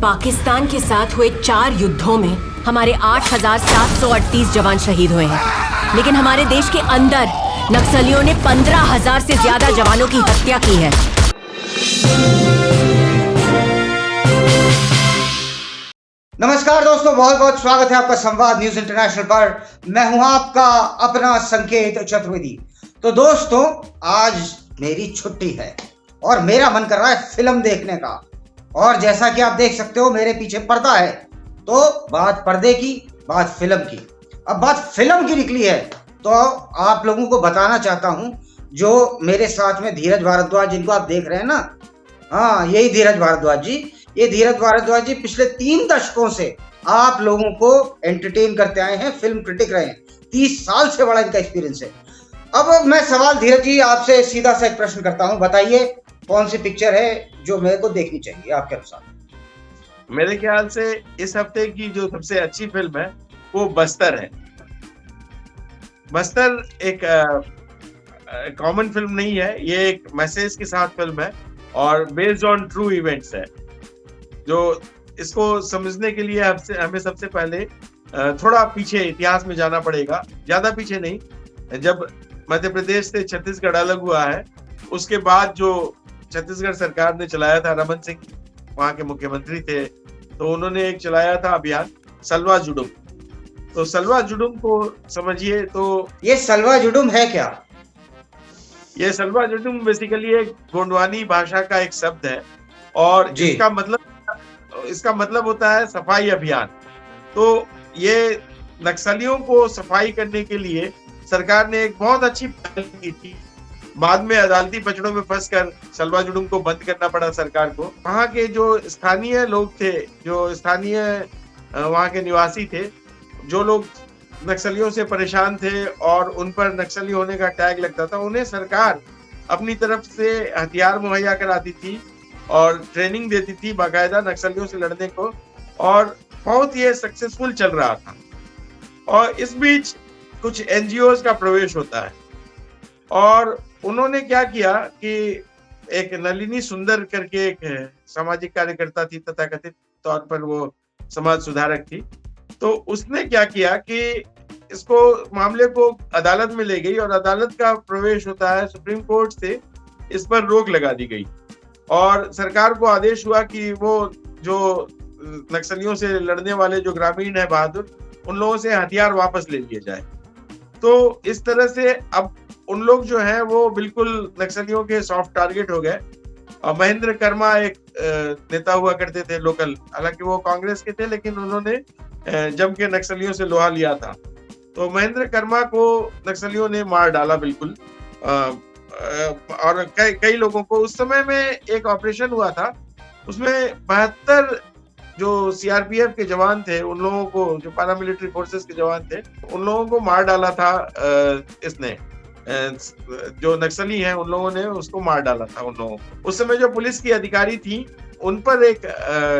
पाकिस्तान के साथ हुए 4 युद्धों में हमारे 8,738 जवान शहीद हुए हैं, लेकिन हमारे देश के अंदर नक्सलियों ने 15,000 से ज्यादा जवानों की हत्या की है। नमस्कार दोस्तों, बहुत बहुत स्वागत है आपका संवाद न्यूज इंटरनेशनल पर। मैं हूं आपका अपना संकेत चतुर्वेदी। तो दोस्तों, आज मेरी छुट्टी है और मेरा मन कर रहा है फिल्म देखने का। और जैसा कि आप देख सकते हो, मेरे पीछे पर्दा है। तो बात पर्दे की, बात फिल्म की। अब बात फिल्म की निकली है तो आप लोगों को बताना चाहता हूं, जो मेरे साथ में धीरज भारद्वाज, जिनको आप देख रहे हैं ना, हाँ यही धीरज भारद्वाज जी। ये धीरज भारद्वाज जी पिछले 3 दशकों से आप लोगों को एंटरटेन करते आए हैं, फिल्म क्रिटिक रहे हैं। 30 साल से बड़ा इनका एक्सपीरियंस है। अब मैं सवाल धीरज जी आपसे सीधा सा एक प्रश्न करता हूं, बताइए कौन सी पिक्चर है जो मेरे को देखनी चाहिए आपके अनुसार? मेरे ख्याल से इस हफ्ते की जो सबसे अच्छी फिल्म है वो बस्तर है। बस्तर एक कॉमन फिल्म नहीं है, ये एक मैसेज के साथ फिल्म है और बेस्ड ऑन ट्रू इवेंट्स है। जो इसको समझने के लिए हमें सबसे पहले थोड़ा पीछे इतिहास में जाना पड़ेगा, ज्यादा पीछे नहीं। जब मध्य प्रदेश से छत्तीसगढ़ अलग हुआ है, उसके बाद जो छत्तीसगढ़ सरकार ने चलाया था, रमन सिंह वहां के मुख्यमंत्री थे, तो उन्होंने एक चलाया था अभियान सलवा जुडुम। तो सलवा जुडुम को समझिए तो ये सलवा जुडुम है क्या? ये सलवा जुडुम बेसिकली एक गोंडवानी भाषा का एक शब्द है और इसका मतलब होता है सफाई अभियान। तो ये नक्सलियों को सफाई करने के लिए सरकार ने एक बहुत अच्छी पहल की थी। बाद में अदालती पचड़ों में फंसकर सलवा जुडुम को बंद करना पड़ा सरकार को। वहाँ के जो स्थानीय लोग थे, जो स्थानीय वहाँ के निवासी थे, जो लोग नक्सलियों से परेशान थे और उन पर नक्सली होने का टैग लगता था, उन्हें सरकार अपनी तरफ से हथियार मुहैया कराती थी और ट्रेनिंग देती थी बाकायदा नक्सलियों से लड़ने को, और बहुत ये सक्सेसफुल चल रहा था। और इस बीच कुछ एनजीओज का प्रवेश होता है और उन्होंने क्या किया कि एक नलिनी सुंदर करके एक सामाजिक कार्यकर्ता थी, तथाकथित तौर पर वो समाज सुधारक थी। तो उसने क्या किया कि इसको मामले को अदालत में ले गई और अदालत का प्रवेश होता है, सुप्रीम कोर्ट से इस पर रोक लगा दी गई और सरकार को आदेश हुआ कि वो जो नक्सलियों से लड़ने वाले जो ग्रामीण है बहादुर, उन लोगों से हथियार वापस ले लिए जाए। तो इस तरह से अब उन लोग जो हैं वो बिल्कुल नक्सलियों के सॉफ्ट टारगेट हो गए। और महेंद्र कर्मा एक नेता हुआ करते थे लोकल, हालांकि वो कांग्रेस के थे, लेकिन उन्होंने जम के नक्सलियों से लोहा लिया था। तो महेंद्र कर्मा को नक्सलियों ने मार डाला बिल्कुल। और कई लोगों को उस समय में एक ऑपरेशन हुआ था, उसमें 72 जो सीआरपीएफ के जवान थे, उन लोगों को, जो पैरामिलिट्री फोर्सेस के जवान थे, उन लोगों को मार डाला था। इसने जो नक्सली हैं उन लोगों ने उसको मार डाला था उन लोगों को। उस समय जो पुलिस की अधिकारी थी उन पर एक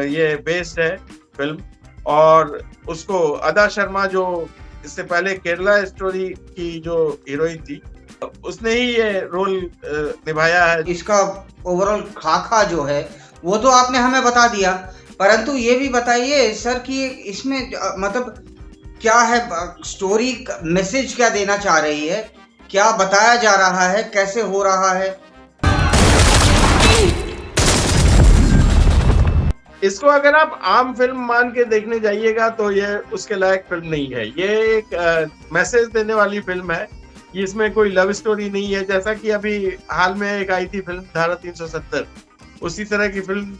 ये बेस्ड है फिल्म। और उसको अदा शर्मा, जो इससे पहले केरला स्टोरी की जो हीरोइन थी, उसने ही ये रोल निभाया है। इसका ओवरऑल खाका जो है वो तो आपने हमें बता दिया, परंतु ये भी बताइए सर कि इसमें मतलब क्या है, स्टोरी मैसेज क्या देना चाह रही है, क्या बताया जा रहा है, कैसे हो रहा है? इसको अगर आप आम फिल्म मान के देखने जाइएगा तो ये उसके लायक फिल्म नहीं है। ये एक मैसेज देने वाली फिल्म है, इसमें कोई लव स्टोरी नहीं है। जैसा कि अभी हाल में एक आई थी फिल्म धारा 370, उसी तरह की फिल्म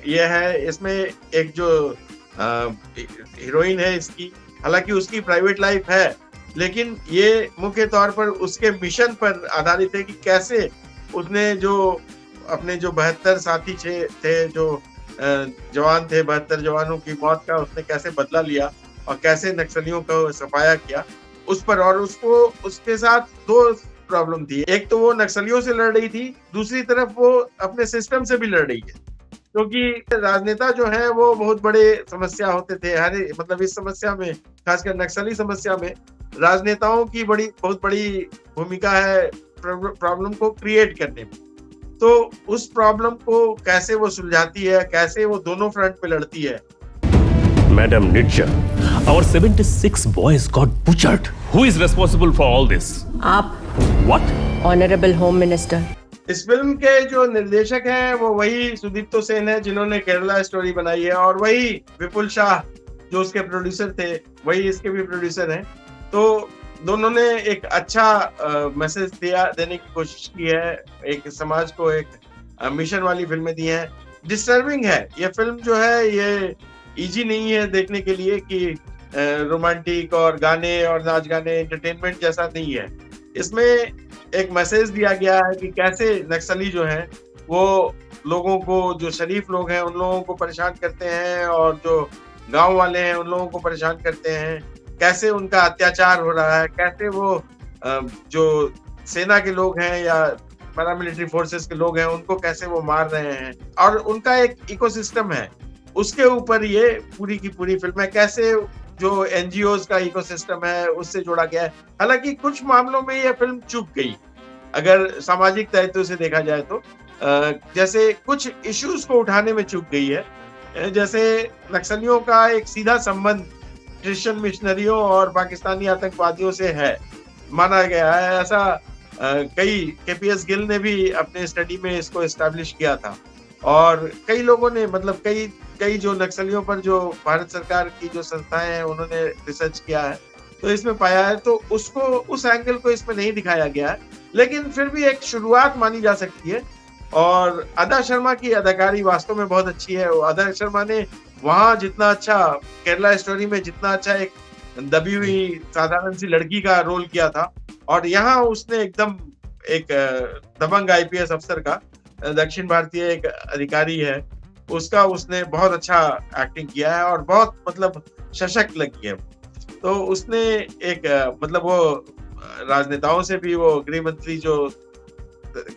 ये है। इसमें एक जो हीरोइन है इसकी, हालांकि उसकी प्राइवेट लाइफ है, लेकिन ये मुख्य तौर पर उसके मिशन पर आधारित है कि कैसे उसने जो अपने जो 72 साथी थे, जो जवान थे, 72 जवानों की मौत का उसने कैसे बदला लिया और कैसे नक्सलियों को सफाया किया उस पर। और उसको उसके साथ 2 प्रॉब्लम थी, एक तो वो नक्सलियों से लड़ रही थी, दूसरी तरफ वो अपने सिस्टम से भी लड़ रही है, क्योंकि राजनेता जो है वो बहुत बड़े समस्या होते थे। मतलब इस समस्या में, खासकर नक्सली समस्या में, राजनेताओं की बहुत बड़ी भूमिका है प्रॉब्लम को क्रिएट करने में। तो उस प्रॉब्लम को कैसे वो सुलझाती है, कैसे वो दोनों फ्रंट पे लड़ती है। Madam Nitya, our 76 boys got butchered. Who is responsible for all this? आप, What? Honourable home minister. इस फिल्म के जो निर्देशक हैं वो वही सुदीप्तो सेन है जिन्होंने केरला स्टोरी बनाई है, और वही विपुल शाह जो उसके प्रोड्यूसर थे, वही इसके भी प्रोड्यूसर हैं। तो दोनों ने एक अच्छा मैसेज देने की कोशिश की है, एक समाज को एक मिशन वाली फिल्में दी हैं। डिस्टर्बिंग है ये फिल्म जो है, ये इजी नहीं है देखने के लिए कि रोमांटिक और गाने और नाच गाने एंटरटेनमेंट जैसा नहीं है। इसमें एक मैसेज दिया गया है कि कैसे नक्सली जो हैं वो लोगों को, जो शरीफ लोग हैं उन लोगों को परेशान करते हैं, और जो गांव वाले हैं उन लोगों को परेशान करते हैं, कैसे उनका अत्याचार हो रहा है, कैसे वो जो सेना के लोग हैं या पैरामिलिट्री फोर्सेस के लोग हैं उनको कैसे वो मार रहे हैं, और उनका एक इकोसिस्टम है, उसके ऊपर ये पूरी की पूरी फिल्म है। कैसे जो एनजीओज का इकोसिस्टम है उससे जोड़ा गया है। हालांकि कुछ मामलों में ये फिल्म चूक गई अगर सामाजिक दायित्व से देखा जाए तो, जैसे कुछ इश्यूज को उठाने में चूक गई है। जैसे नक्सलियों का एक सीधा संबंध क्रिश्चियन मिशनरियों और पाकिस्तानी आतंकवादियों से है, माना गया है ऐसा। कई केपीएस गिल ने भी अपने स्टडी में इसको एस्टैब्लिश किया था, और कई लोगों ने, मतलब कई जो नक्सलियों पर जो भारत सरकार की जो संस्थाएं हैं उन्होंने रिसर्च किया है, तो इसमें पाया है। तो उसको, उस एंगल को इसमें नहीं दिखाया गया है, लेकिन फिर भी एक शुरुआत मानी जा सकती है। और अदा शर्मा की अदाकारी वास्तव में बहुत अच्छी है। अदा शर्मा ने वहां जितना अच्छा, केरला स्टोरी में जितना अच्छा एक दबी हुई साधारण सी लड़की का रोल किया था, और यहाँ उसने एकदम एक दबंग आईपीएस अफसर का, दक्षिण भारतीय एक अधिकारी है, उसका उसने बहुत अच्छा एक्टिंग किया है और बहुत मतलब सशक्त लगी है। तो उसने एक मतलब वो राजनेताओं से भी, वो गृह मंत्री जो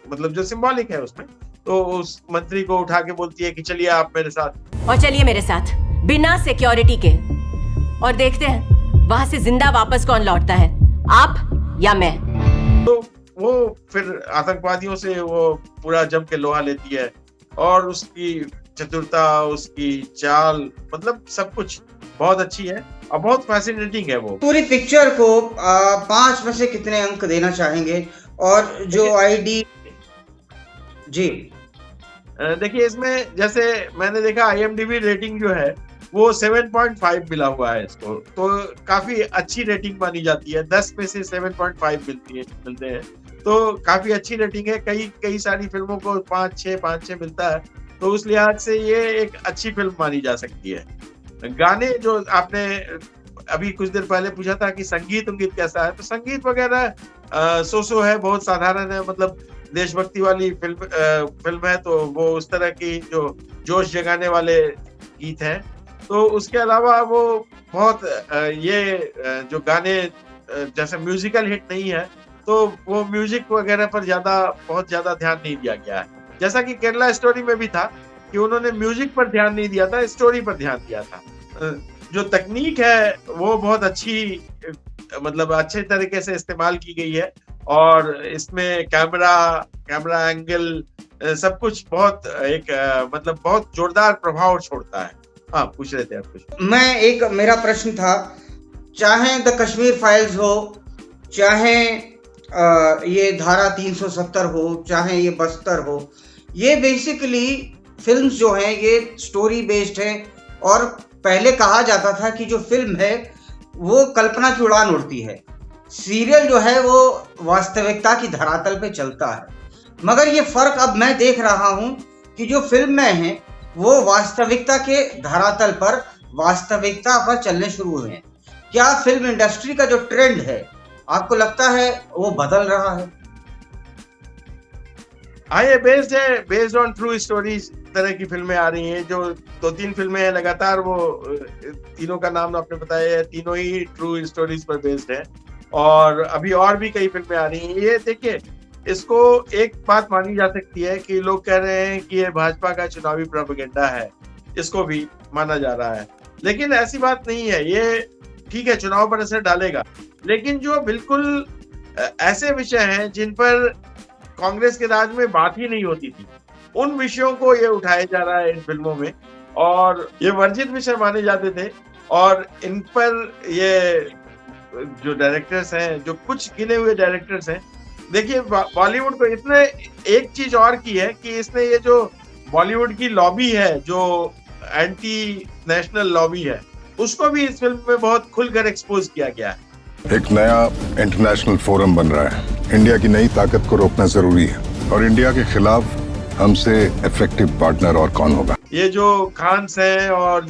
मतलब जो सिंबॉलिक है उसमें, तो उस मंत्री को उठा के बोलती है कि चलिए आप मेरे साथ, और चलिए मेरे साथ बिना सिक्योरिटी के, और देखते हैं वहां से जिंदा वापस कौन लौटता है, आप या मैं। तो वो फिर आतंकवादियों से वो पूरा जम के लोहा लेती है, और उसकी चतुरता, उसकी चाल, मतलब सब कुछ बहुत अच्छी है और बहुत फैसिनेटिंग है वो। पूरी पिक्चर को 5 में से कितने अंक देना चाहेंगे? और जो आईडी जी देखिए, इसमें जैसे मैंने देखा IMDb रेटिंग जो है वो 7.5 मिला हुआ है इसको, तो काफी अच्छी रेटिंग मानी जाती है। 10 में से 7.5 मिलते हैं, तो काफी अच्छी रेटिंग है। कई सारी फिल्मों को 5-6 मिलता है, तो उस लिहाज से ये एक अच्छी फिल्म मानी जा सकती है। गाने जो आपने अभी कुछ देर पहले पूछा था कि संगीत कैसा है, तो संगीत वगैरह सो है, बहुत साधारण है। मतलब देशभक्ति वाली फिल्म है, तो वो उस तरह की जो जोश जगाने वाले गीत हैं। तो उसके अलावा वो बहुत ये जो गाने जैसे म्यूजिकल हिट नहीं है, तो वो म्यूजिक वगैरह पर बहुत ज्यादा ध्यान नहीं दिया गया है। जैसा कि केरला स्टोरी में भी था कि उन्होंने म्यूजिक पर ध्यान नहीं दिया था, स्टोरी पर ध्यान दिया था। जो तकनीक है वो बहुत अच्छी, मतलब अच्छे तरीके से इस्तेमाल की गई है, और इसमें कैमरा एंगल सब कुछ बहुत मतलब बहुत जोरदार प्रभाव छोड़ता है। हाँ, पूछ रहे थे आप कुछ? मेरा प्रश्न था, चाहे द कश्मीर फाइल्स हो, चाहे ये धारा 370 हो, चाहे ये बस्तर हो, ये बेसिकली फिल्म्स जो हैं ये स्टोरी बेस्ड है। और पहले कहा जाता था कि जो फिल्म है वो कल्पना की उड़ान उड़ती है, सीरियल जो है वो वास्तविकता की धरातल पे चलता है। मगर ये फर्क अब मैं देख रहा हूँ कि जो फिल्में हैं वो वास्तविकता के धरातल पर, वास्तविकता पर चलने शुरू हुए हैं। क्या फिल्म इंडस्ट्री का जो ट्रेंड है, आपको लगता है वो बदल रहा है? हाँ, ये बेस्ड ऑन ट्रू स्टोरीज तरह की फिल्में आ रही हैं। जो 2-3 फिल्में हैं लगातार, वो तीनों का नाम आपने बताया है, तीनों ही ट्रू स्टोरीज पर बेस्ड है, और अभी और भी कई फिल्में आ रही हैं। ये देखिए, इसको एक बात मानी जा सकती है कि लोग कह रहे हैं कि ये भाजपा का चुनावी प्रोपेगेंडा है, इसको भी माना जा रहा है, लेकिन ऐसी बात नहीं है। ये ठीक है, चुनाव पर असर डालेगा, लेकिन जो बिल्कुल ऐसे विषय हैं जिन पर कांग्रेस के राज में बात ही नहीं होती थी, उन विषयों को ये उठाया जा रहा है इन फिल्मों में, और ये वर्जित विषय माने जाते थे। और इन पर ये जो डायरेक्टर्स हैं, जो कुछ गिने हुए डायरेक्टर्स हैं, देखिए बॉलीवुड को इसने एक चीज और की है कि इसने ये जो बॉलीवुड की लॉबी है, जो एंटी नेशनल लॉबी है, उसको भी इस फिल्म में बहुत खुलकर एक्सपोज किया गया है। एक नया इंटरनेशनल फोरम बन रहा है। इंडिया की नई ताकत को रोकना जरूरी है, और इंडिया के खिलाफ हमसे इफेक्टिव पार्टनर और कौन होगा। ये जो खान्स हैं और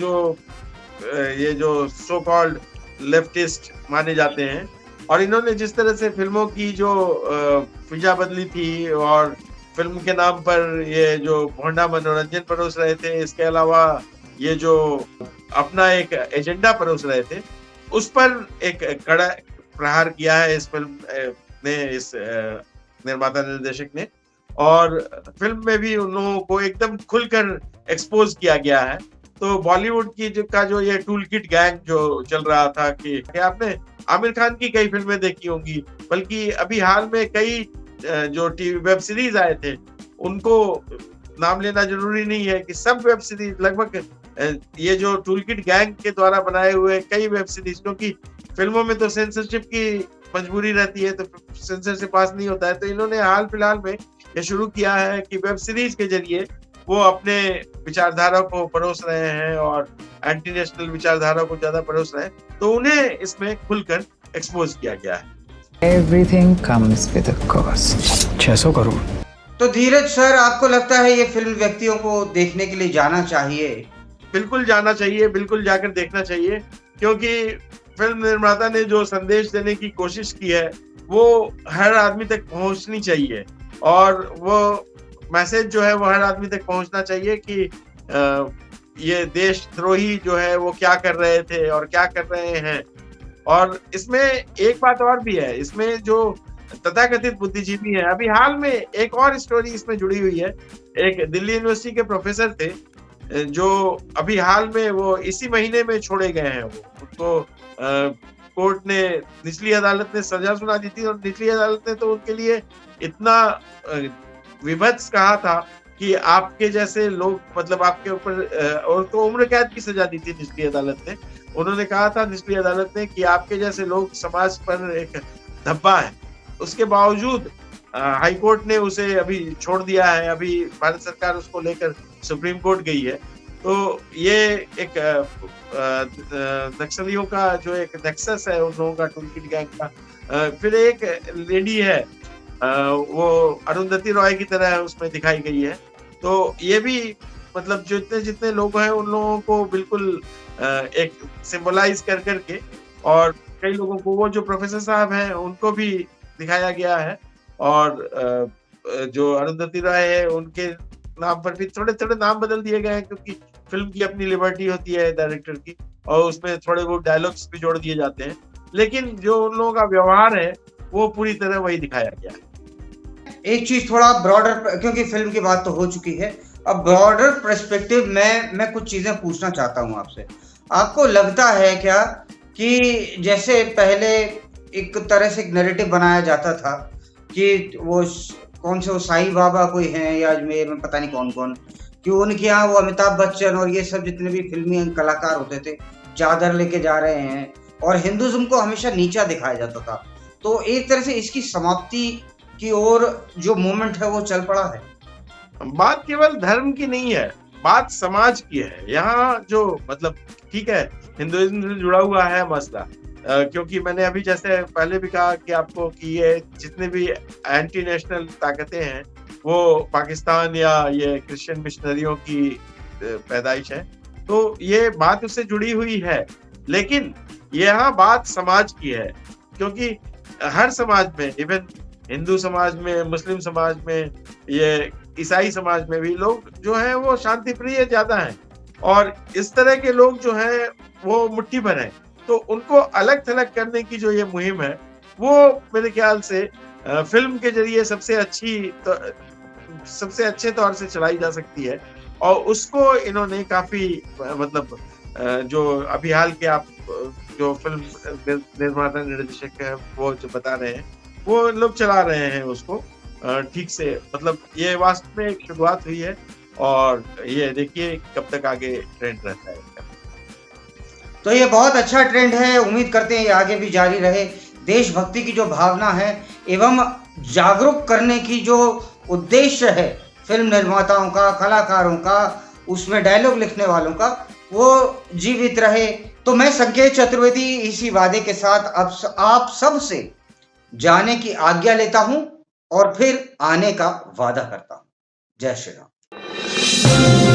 ये जो सो कॉल्ड लेफ्टिस्ट माने जाते हैं, और इन्होंने जिस तरह से फिल्मों की जो फिजा बदली थी और फिल्म के नाम पर ये जो भोंडा मनोरंजन परोस रहे थे, इसके अलावा ये जो अपना एक एजेंडा परोस रहे थे, उस पर एक कड़ा प्रहार किया है इस फिल्म ने, इस निर्माता निर्देशक ने। और फिल्म में भी उन लोगों को एकदम खुलकर एक्सपोज किया गया है। तो बॉलीवुड की जो ये टूल किट गैंग जो चल रहा था कि आपने आमिर खान की कई फिल्में देखी होंगी, बल्कि अभी हाल में कई जो टीवी वेब सीरीज आए थे, उनको नाम लेना जरूरी नहीं है कि सब वेब सीरीज लगभग ये जो टूल किट गैंग के द्वारा बनाए हुए कई वेब सीरीज, क्योंकि फिल्मों में तो सेंसरशिप की मजबूरी रहती है, तो सेंसर से पास नहीं होता है, तो इन्होंने हाल फिलहाल में ये शुरू किया है कि वेब सीरीज के जरिए वो अपने विचारधारा को परोस रहे हैं और एंटी नेशनल विचारधारा को ज्यादा परोस रहे हैं, तो उन्हें इसमें खुलकर एक्सपोज किया गया है। Everything comes with a cost. 600 crore. तो धीरज सर, आपको लगता है ये फिल्म व्यक्तियों को देखने के लिए जाना चाहिए? बिल्कुल जाना चाहिए, बिल्कुल जाकर देखना चाहिए, क्योंकि फिल्म निर्माता ने जो संदेश देने की कोशिश की है वो हर आदमी तक पहुंचनी चाहिए, और वो मैसेज जो है वो हर आदमी तक पहुंचना चाहिए कि ये देशद्रोही जो है वो क्या कर रहे थे और क्या कर रहे हैं। और इसमें एक बात और भी है, इसमें जो तथाकथित बुद्धिजीवी है, अभी हाल में एक और स्टोरी इसमें जुड़ी हुई है। एक दिल्ली यूनिवर्सिटी के प्रोफेसर थे जो अभी हाल में वो इसी महीने में छोड़े गए हैं। वो उनको कोर्ट ने, निचली अदालत ने सजा सुना दी थी, और निचली अदालत ने तो उनके लिए इतना विभत्स कहा था कि आपके जैसे लोग, मतलब आपके ऊपर, और तो उम्र कैद की सजा दी थी निचली अदालत ने। उन्होंने कहा था निचली अदालत ने कि आपके जैसे लोग समाज पर एक धब्बा है। उसके बावजूद हाई कोर्ट ने उसे अभी छोड़ दिया है। अभी भारत सरकार उसको लेकर सुप्रीम कोर्ट गई है। तो ये एक नक्सलियों का जो एक नेक्सस है उन लोगों का, टूल किट गैंग का। फिर एक लेडी है, वो अरुंधति रॉय की तरह उसमें दिखाई गई है। तो ये भी मतलब जितने जितने लोग हैं उन लोगों को बिल्कुल एक सिंबलाइज कर करके, और कई लोगों को, वो जो प्रोफेसर साहब हैं उनको भी दिखाया गया है, और जो अरुंधति रॉय है उनके नाम पर भी थोड़े थोड़े नाम बदल दिए गए हैं, क्योंकि फिल्म की अपनी लिबर्टी होती है डायरेक्टर की, और उसमें थोड़े बहुत डायलॉग्स भी जोड़ दिए जाते हैं, लेकिन जो उन लोगों का व्यवहार है वो पूरी तरह वही दिखाया गया है। एक चीज थोड़ा ब्रॉडर, क्योंकि फिल्म की बात तो हो चुकी है, अब ब्रॉडर पर्सपेक्टिव में मैं कुछ चीजें पूछना चाहता हूं आपसे। आपको लगता है क्या कि जैसे पहले एक तरह से एक नैरेटिव बनाया जाता था कि वो कौन से वो साईं बाबा कोई हैं या अजमेर में पता नहीं कौन कौन, कि उनके यहाँ वो अमिताभ बच्चन और ये सब जितने भी फिल्मी कलाकार होते थे चादर लेके जा रहे हैं, और हिंदुज्म को हमेशा नीचा दिखाया जाता था। तो एक तरह से इसकी समाप्ति की ओर जो मूवमेंट है वो चल पड़ा है। बात केवल धर्म की नहीं है, बात समाज की है। यहाँ जो मतलब ठीक है, हिंदुइज्म से जुड़ा हुआ है मसला, क्योंकि मैंने अभी जैसे पहले भी कहा कि आपको कि ये जितने भी एंटी नेशनल ताकतें हैं वो पाकिस्तान या ये क्रिश्चियन मिशनरियों की पैदाइश है, तो ये बात उससे जुड़ी हुई है। लेकिन यहाँ बात समाज की है, क्योंकि हर समाज में, इवन हिंदू समाज में, मुस्लिम समाज में, ये ईसाई समाज में भी लोग जो हैं वो शांति प्रिय ज्यादा हैं, और इस तरह के लोग जो हैं वो मुट्ठी भर हैं। तो उनको अलग थलग करने की जो ये मुहिम है वो मेरे ख्याल से फिल्म के जरिए सबसे अच्छे तौर से चलाई जा सकती है, और उसको इन्होंने काफी मतलब जो अभी हाल के आप जो फिल्म निर्माता निर्देशक है वो जो बता रहे हैं, वो लोग चला रहे हैं उसको ठीक से, मतलब ये वास्तव में एक शुरुआत हुई है और ये देखिए कब तक आगे ट्रेंड रहता है इसका। तो ये बहुत अच्छा ट्रेंड है, उम्मीद करते हैं ये आगे भी जारी रहे। देशभक्ति की जो भावना है एवं जागरूक करने की जो उद्देश्य है फिल्म निर्माताओं का, कलाकारों का, उसमें डायलॉग लिखने वालों का, वो जीवित रहे। तो मैं संकेत चतुर्वेदी इसी वादे के साथ अब आप सब से जाने की आज्ञा लेता हूं और फिर आने का वादा करता हूं। जय श्री राम।